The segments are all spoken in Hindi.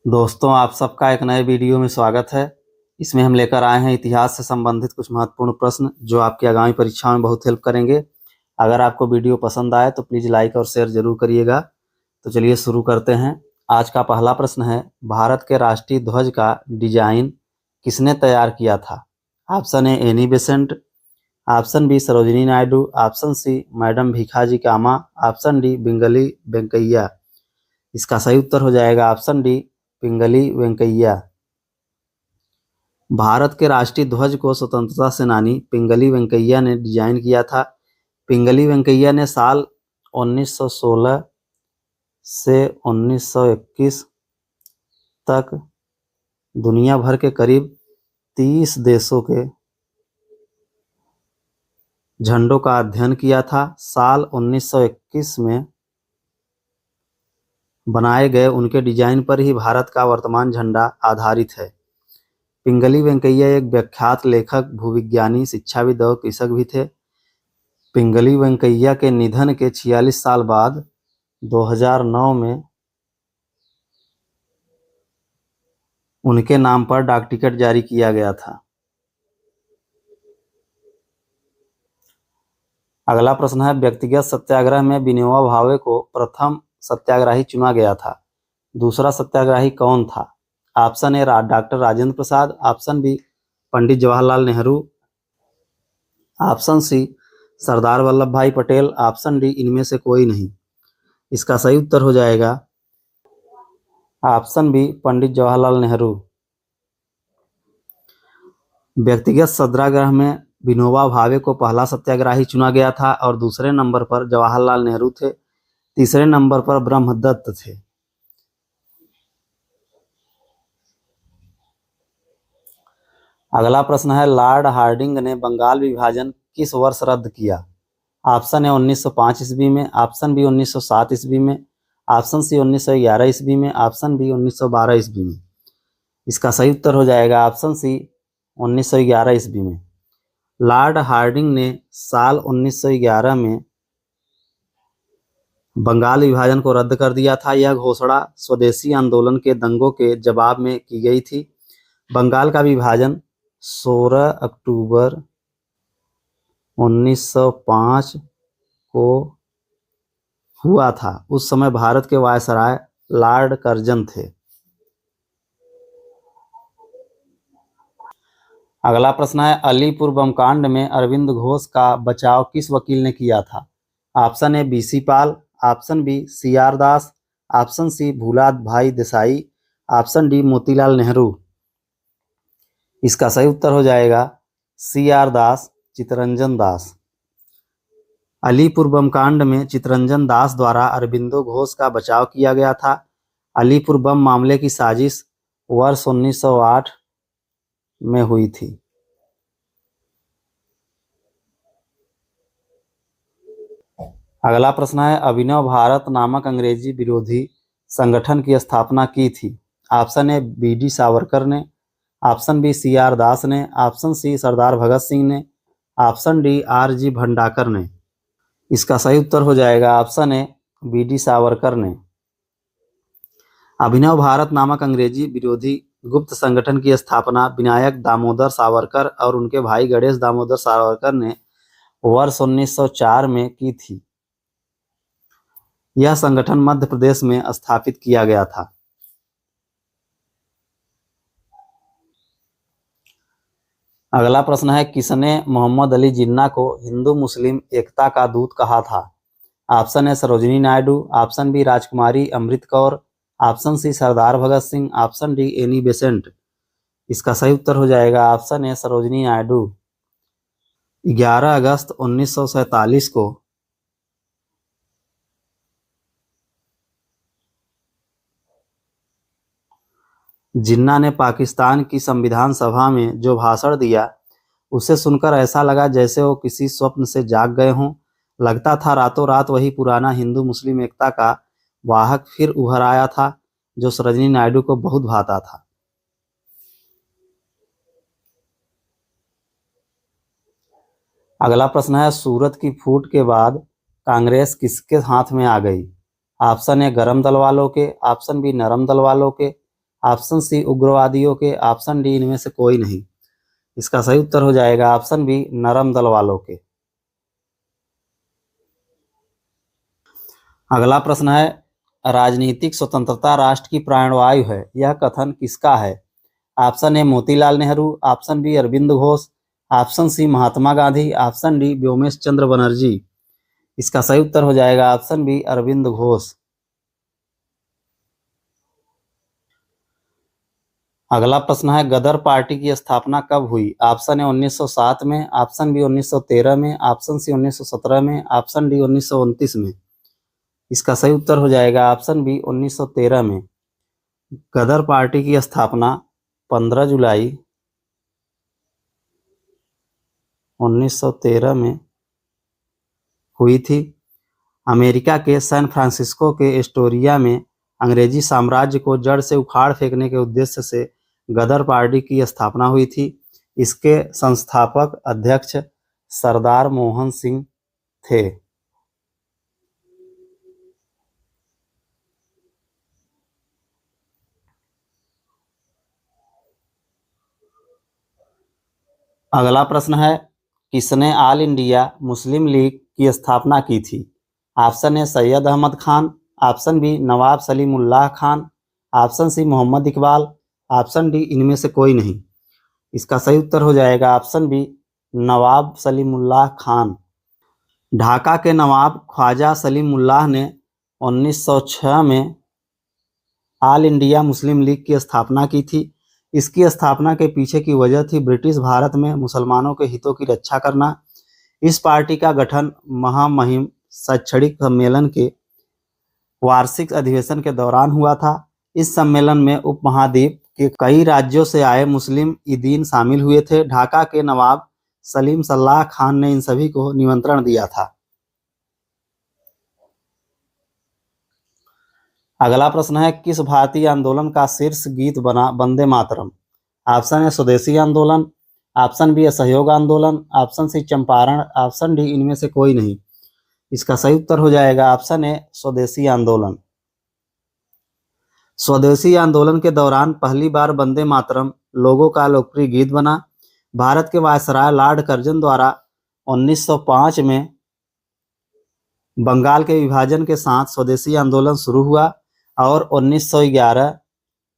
दोस्तों, आप सबका एक नए वीडियो में स्वागत है। इसमें हम लेकर आए हैं इतिहास से संबंधित कुछ महत्वपूर्ण प्रश्न जो आपकी आगामी परीक्षा में बहुत हेल्प करेंगे। अगर आपको वीडियो पसंद आए तो प्लीज़ लाइक और शेयर जरूर करिएगा। तो चलिए शुरू करते हैं। आज का पहला प्रश्न है, भारत के राष्ट्रीय ध्वज का डिजाइन किसने तैयार किया था? Option A Annie Besant, option B Sarojini Naidu, option C madam Bhikaji Cama, option D Pingali Venkayya. इसका सही उत्तर हो जाएगा ऑप्शन डी पिंगली वेंकैया। भारत के राष्ट्रीय ध्वज को स्वतंत्रता सेनानी पिंगली वेंकैया ने डिजाइन किया था। पिंगली वेंकैया ने साल 1916 से 1921 तक दुनिया भर के करीब 30 देशों के झंडों का अध्ययन किया था। साल 1921 में बनाए गए उनके डिजाइन पर ही भारत का वर्तमान झंडा आधारित है। पिंगली वेंकैया एक विख्यात लेखक, भूविज्ञानी, शिक्षाविद और कृषक भी थे। पिंगली वेंकैया के निधन के 46 साल बाद 2009 में उनके नाम पर डाक टिकट जारी किया गया था। अगला प्रश्न है, व्यक्तिगत सत्याग्रह में विनोबा भावे को प्रथम सत्याग्रही चुना गया था। दूसरा सत्याग्रही कौन था? Option A doctor Rajendra Prasad, option B Pandit Jawaharlal Nehru, option C Sardar Vallabh Bhai Patel, option D इनमें से कोई नहीं। इसका सही उत्तर हो जाएगा ऑप्शन बी पंडित जवाहरलाल नेहरू। व्यक्तिगत सत्याग्रह में विनोबा भावे को पहला सत्याग्रही चुना गया था और दूसरे नंबर पर जवाहरलाल नेहरू थे। तीसरे नंबर पर ब्रह्मदत्त थे। अगला प्रश्न है, लॉर्ड हार्डिंग ने बंगाल विभाजन किस वर्ष रद्द किया? ऑप्शन है 1905 ईस्वी में, ऑप्शन बी 1907 ईस्वी में, ऑप्शन सी 1911 ईस्वी में, ऑप्शन बी 1912 ईस्वी में। इसका सही उत्तर हो जाएगा ऑप्शन सी 1911 ईस्वी में। लॉर्ड हार्डिंग ने साल 1911 में बंगाल विभाजन को रद्द कर दिया था। यह घोषणा स्वदेशी आंदोलन के दंगों के जवाब में की गई थी। बंगाल का विभाजन 16 अक्टूबर 1905 को हुआ था। उस समय भारत के वायसराय लॉर्ड कर्जन थे। अगला प्रश्न है, अलीपुर बमकांड में अरविंद घोष का बचाव किस वकील ने किया था? Option A B C Pal, option B C R Das, option C Bhula Bhai Desai, option D Motilal Nehru. इसका सही उत्तर हो जाएगा सी आर दास, चितरंजन दास। अलीपुर बमकांड में चितरंजन दास द्वारा अरविंदो घोष का बचाव किया गया था। अलीपुर बम मामले की साजिश वर्ष 1908 में हुई थी। अगला प्रश्न है, अभिनव भारत नामक अंग्रेजी विरोधी संगठन की स्थापना की थी। Option A B D Savarkar ने, option B C R Das ने, ऑप्शन सी सरदार भगत सिंह ने, option D R G Bhandarkar ने। इसका सही उत्तर हो जाएगा option A B D Savarkar ने। अभिनव भारत नामक अंग्रेजी विरोधी गुप्त संगठन की स्थापना विनायक दामोदर सावरकर और उनके भाई गणेश दामोदर सावरकर ने वर्ष 1904 में की थी। यह संगठन मध्य प्रदेश में स्थापित किया गया था। अगला प्रश्न है, किसने मोहम्मद अली जिन्ना को हिंदू मुस्लिम एकता का दूत कहा था? ऑप्शन है Sarojini Naidu, option B Rajkumari Amrit Kaur, option C Sardar Bhagat Singh, option D Annie Besant. इसका सही उत्तर हो जाएगा ऑप्शन है सरोजिनी नायडू। 11 अगस्त 1947 को जिन्ना ने पाकिस्तान की संविधान सभा में जो भाषण दिया, उसे सुनकर ऐसा लगा जैसे वो किसी स्वप्न से जाग गए हों। लगता था रातों रात वही पुराना हिंदू मुस्लिम एकता का वाहक फिर उभर आया था, जो सरोजिनी नायडू को बहुत भाता था। अगला प्रश्न है, सूरत की फूट के बाद कांग्रेस किसके हाथ में आ गई? ऑप्शन ए गरम दल वालों के, ऑप्शन बी नरम दल वालों के, ऑप्शन सी उग्रवादियों के, ऑप्शन डी इनमें से कोई नहीं। इसका सही उत्तर हो जाएगा ऑप्शन बी नरम दल वालों के। अगला प्रश्न है, राजनीतिक स्वतंत्रता राष्ट्र की प्राणवायु है, यह कथन किसका है? Option A Motilal Nehru, option B Aurobindo Ghosh, option C Mahatma Gandhi, option D Womesh Chandra Banerjee. इसका सही उत्तर हो जाएगा ऑप्शन बी अरविंद घोष। अगला प्रश्न है, गदर पार्टी की स्थापना कब हुई? ऑप्शन ए 1907 में, ऑप्शन बी 1913 में, ऑप्शन सी 1917 में, ऑप्शन डी 1929 में। इसका सही उत्तर हो जाएगा ऑप्शन बी 1913 में। गदर पार्टी की स्थापना 15 जुलाई 1913 में हुई थी। अमेरिका के सैन फ्रांसिस्को के एस्टोरिया में अंग्रेजी साम्राज्य को जड़ से उखाड़ फेंकने के उद्देश्य से गदर पार्टी की स्थापना हुई थी। इसके संस्थापक अध्यक्ष सरदार मोहन सिंह थे। अगला प्रश्न है, किसने ऑल इंडिया मुस्लिम लीग की स्थापना की थी? Option A Syed Ahmad Khan, option B Nawab Salimullah Khan, option C Mohammad Iqbal, option D इनमें से कोई नहीं। इसका सही उत्तर हो जाएगा ऑप्शन बी नवाब सलीमुल्लाह खान। ढाका के नवाब ख्वाजा सलीमुल्लाह ने 1906 में ऑल इंडिया मुस्लिम लीग की स्थापना की थी। इसकी स्थापना के पीछे की वजह थी ब्रिटिश भारत में मुसलमानों के हितों की रक्षा करना। इस पार्टी का गठन महामहिम शैक्षणिक सम्मेलन के वार्षिक अधिवेशन के दौरान हुआ था। इस सम्मेलन में उपमहाद्वीप के कई राज्यों से आए मुस्लिम दीन शामिल हुए थे। ढाका के नवाब सलीम सल्लाह खान ने इन सभी को निमंत्रण दिया था। अगला प्रश्न है, किस भारतीय आंदोलन का शीर्ष गीत बना वंदे मातरम? ऑप्शन ए स्वदेशी आंदोलन, ऑप्शन बी असहयोग आंदोलन, option C Champaran, option D इनमें से कोई नहीं। इसका सही उत्तर हो जाएगा ऑप्शन ए स्वदेशी आंदोलन। स्वदेशी आंदोलन के दौरान पहली बार वंदे मातरम लोगों का लोकप्रिय गीत बना। भारत के वायसराय लॉर्ड कर्जन द्वारा 1905 में बंगाल के विभाजन के साथ स्वदेशी आंदोलन शुरू हुआ और 1911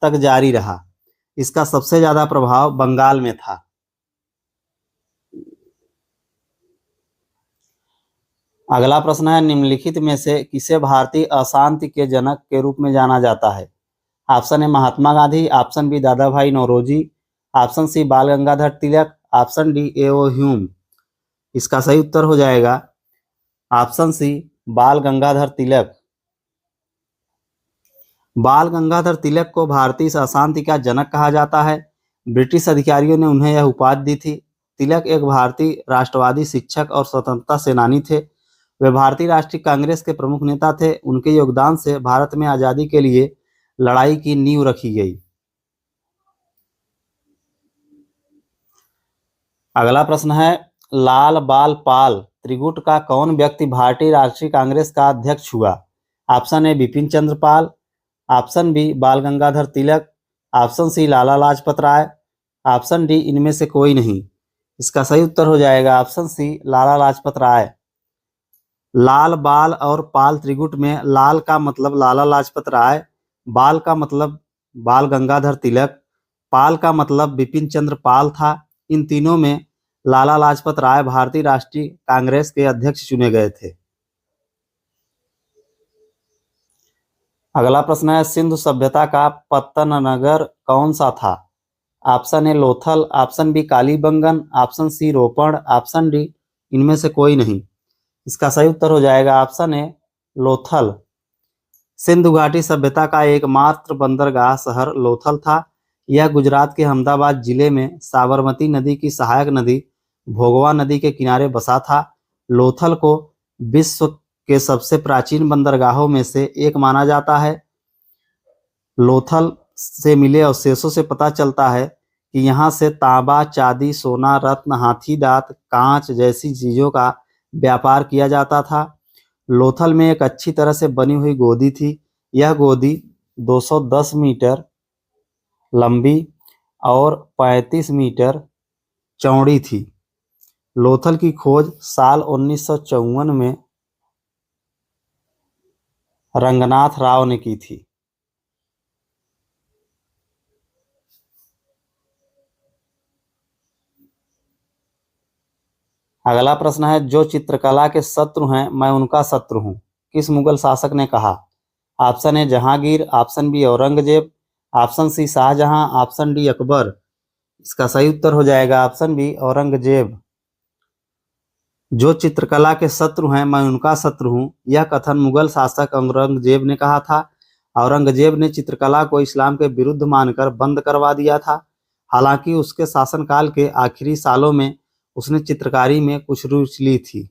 तक जारी रहा। इसका सबसे ज्यादा प्रभाव बंगाल में था। अगला प्रश्न है, निम्नलिखित में से किसे भारतीय अशांति के जनक के रूप में जाना जाता है? Option A Mahatma Gandhi, option B Dadabhai Naoroji, option C Bal Gangadhar Tilak, option D A O Hume. इसका सही उत्तर हो जाएगा ऑप्शन सी बाल गंगाधर तिलक। बाल गंगाधर तिलक को भारतीय अशांति का जनक कहा जाता है। ब्रिटिश अधिकारियों ने उन्हें यह उपाधि दी थी। तिलक एक भारतीय राष्ट्रवादी शिक्षक और स्वतंत्रता सेनानी थे। वे भारतीय राष्ट्रीय कांग्रेस के प्रमुख नेता थे। उनके योगदान से भारत में आज़ादी के लिए लड़ाई की नींव रखी गई। अगला प्रश्न है, लाल बाल पाल त्रिगुट का कौन व्यक्ति भारतीय राष्ट्रीय कांग्रेस का अध्यक्ष हुआ? Option A Bipin Chandra Pal, option B Bal Gangadhar Tilak, option C Lala Lajpat Rai, option D इनमें से कोई नहीं। इसका सही उत्तर हो जाएगा ऑप्शन सी लाला लाजपत राय। लाल बाल और पाल त्रिगुट में लाल का मतलब लाला लाजपत राय, बाल का मतलब बाल गंगाधर तिलक, पाल का मतलब बिपिन चंद्र पाल था। इन तीनों में लाला लाजपत राय भारतीय राष्ट्रीय कांग्रेस के अध्यक्ष चुने गए थे। अगला प्रश्न है, सिंधु सभ्यता का पत्तन नगर कौन सा था? Option A Lothal, option B Kalibangan, option C Ropar, option D इनमें से कोई नहीं। इसका सही उत्तर हो जाएगा ऑप्शन ए लोथल। सिंधु घाटी सभ्यता का एकमात्र बंदरगाह शहर लोथल था। यह गुजरात के अहमदाबाद जिले में साबरमती नदी की सहायक नदी भोगवा नदी के किनारे बसा था। लोथल को विश्व के सबसे प्राचीन बंदरगाहों में से एक माना जाता है। लोथल से मिले अवशेषों से पता चलता है कि यहाँ से तांबा, चांदी, सोना, रत्न, हाथी दांत, कांच जैसी चीजों का व्यापार किया जाता था। लोथल में एक अच्छी तरह से बनी हुई गोदी थी। यह गोदी 210 मीटर लंबी और 35 मीटर चौड़ी थी। लोथल की खोज साल 1954 में रंगनाथ राव ने की थी। अगला प्रश्न है, जो चित्रकला के शत्रु हैं मैं उनका शत्रु हूं, किस मुगल शासक ने कहा? Option A Jahangir, option B Aurangzeb, option C Shah Jahan, option D Akbar. इसका सही उत्तर हो जाएगा ऑप्शन बी औरंगजेब। जो चित्रकला के शत्रु हैं मैं उनका शत्रु हूं, यह कथन मुगल शासक औरंगजेब ने कहा था। औरंगजेब ने चित्रकला को इस्लाम के विरुद्ध मानकर बंद करवा दिया था। हालांकि उसके शासनकाल के आखिरी सालों में उसने चित्रकारी में कुछ रुचि ली थी।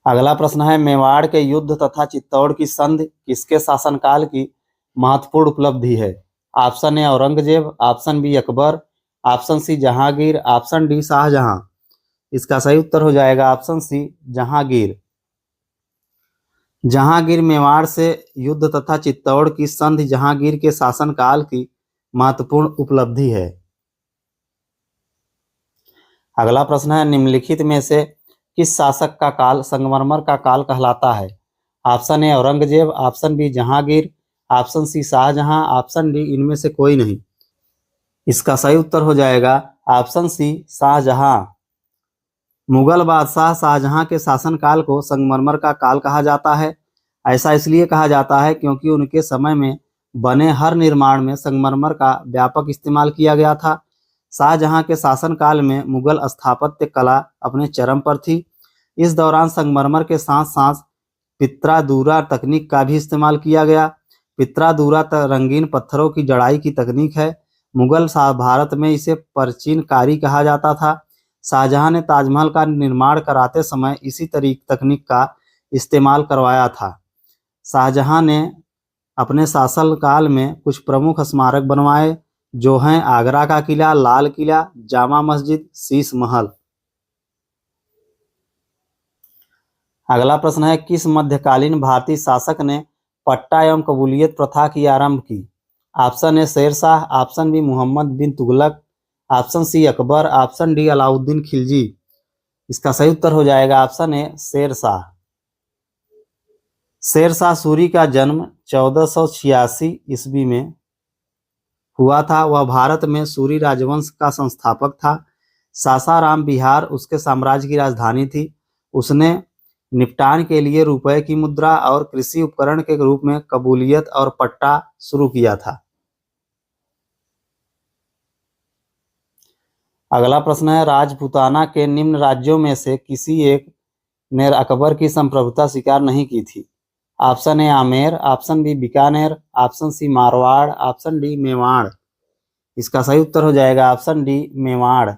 अगला प्रश्न है, मेवाड़ के युद्ध तथा चित्तौड़ की संधि किसके शासनकाल की महत्वपूर्ण उपलब्धि है? Option A Aurangzeb, option B Akbar, option C Jahangir, option D Shah Jahan. इसका सही उत्तर हो जाएगा ऑप्शन सी जहांगीर। जहांगीर मेवाड़ से युद्ध तथा चित्तौड़ की संधि जहांगीर के शासनकाल की महत्वपूर्ण उपलब्धि है। अगला प्रश्न है, निम्नलिखित में से किस शासक का काल संगमरमर का काल कहलाता है? Option A Aurangzeb, option B Jahangir, option C Shah Jahan, option D इनमें से कोई नहीं। इसका सही उत्तर हो जाएगा ऑप्शन सी शाहजहां। मुगल बादशाह शाहजहां के शासनकाल को संगमरमर का काल कहा जाता है। ऐसा इसलिए कहा जाता है क्योंकि उनके समय में बने हर निर्माण में संगमरमर का व्यापक इस्तेमाल किया गया था। शाहजहां के शासनकाल में मुगल स्थापत्य कला अपने चरम पर थी। इस दौरान संगमरमर के साथ साथ पित्रादूरा तकनीक का भी इस्तेमाल किया गया। पित्रादूरा रंगीन पत्थरों की जड़ाई की तकनीक है। मुगल भारत में इसे प्राचीन कारी कहा जाता था। शाहजहां ने ताजमहल का निर्माण कराते समय इसी तकनीक का इस्तेमाल करवाया था। शाहजहां ने अपने शासनकाल में कुछ प्रमुख स्मारक बनवाए, जो हैं आगरा का किला, लाल किला, जामा मस्जिद, शीश महल। अगला प्रश्न है, किस मध्यकालीन भारतीय शासक ने पट्टा एवं कबूलियत प्रथा की आरंभ की? Option A Sher Shah, option B Mohammad bin Tughlaq, option C Akbar, option D Alauddin Khilji. इसका सही उत्तर हो जाएगा ऑप्शन ए शेरशाह। शेरशाह सूरी का जन्म 1486 ईस्वी में हुआ था। वह भारत में सूरी राजवंश का संस्थापक था। सासाराम बिहार उसके साम्राज्य की राजधानी थी। उसने निपटान के लिए रुपए की मुद्रा और कृषि उपकरण के रूप में कबूलियत और पट्टा शुरू किया था। अगला प्रश्न है, राजपूताना के निम्न राज्यों में से किसी एक ने अकबर की संप्रभुता स्वीकार नहीं की थी? Option A Amer, option B Bikaner, option C Marwar, option D Mewar. इसका सही उत्तर हो जाएगा ऑप्शन डी मेवाड़।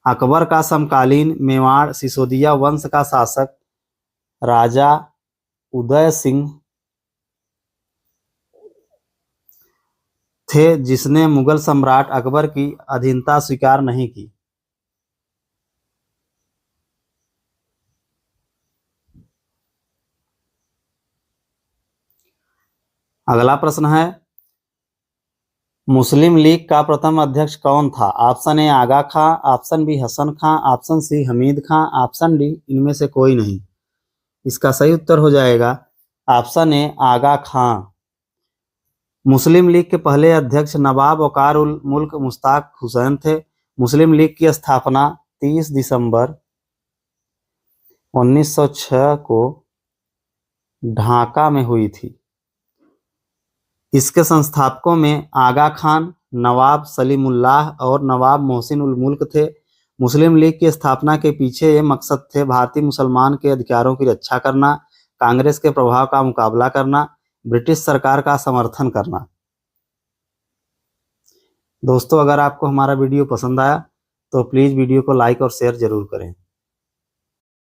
अकबर का समकालीन मेवाड़ सिसोदिया वंश का शासक राजा उदय सिंह थे, जिसने मुगल सम्राट अकबर की अधीनता स्वीकार नहीं की। अगला प्रश्न है, मुस्लिम लीग का प्रथम अध्यक्ष कौन था? Option A Agha Khan, option B Hasan Khan, option C Hamid Khan, option D इनमें से कोई नहीं। इसका सही उत्तर हो जाएगा option A Agha Khan. Muslim league के पहले अध्यक्ष नवाब वकार उल मुल्क मुश्ताक हुसैन थे। मुस्लिम लीग की स्थापना 30 दिसंबर 1906 को ढाका में हुई थी। इसके संस्थापकों में आगा खान, नवाब सलीमुल्लाह और नवाब मोहसिन उल मुल्क थे। मुस्लिम लीग की स्थापना के पीछे ये मकसद थे भारतीय मुसलमान के अधिकारों की रक्षा करना, कांग्रेस के प्रभाव का मुकाबला करना, ब्रिटिश सरकार का समर्थन करना। दोस्तों, अगर आपको हमारा वीडियो पसंद आया तो प्लीज़ वीडियो को लाइक और शेयर जरूर करें।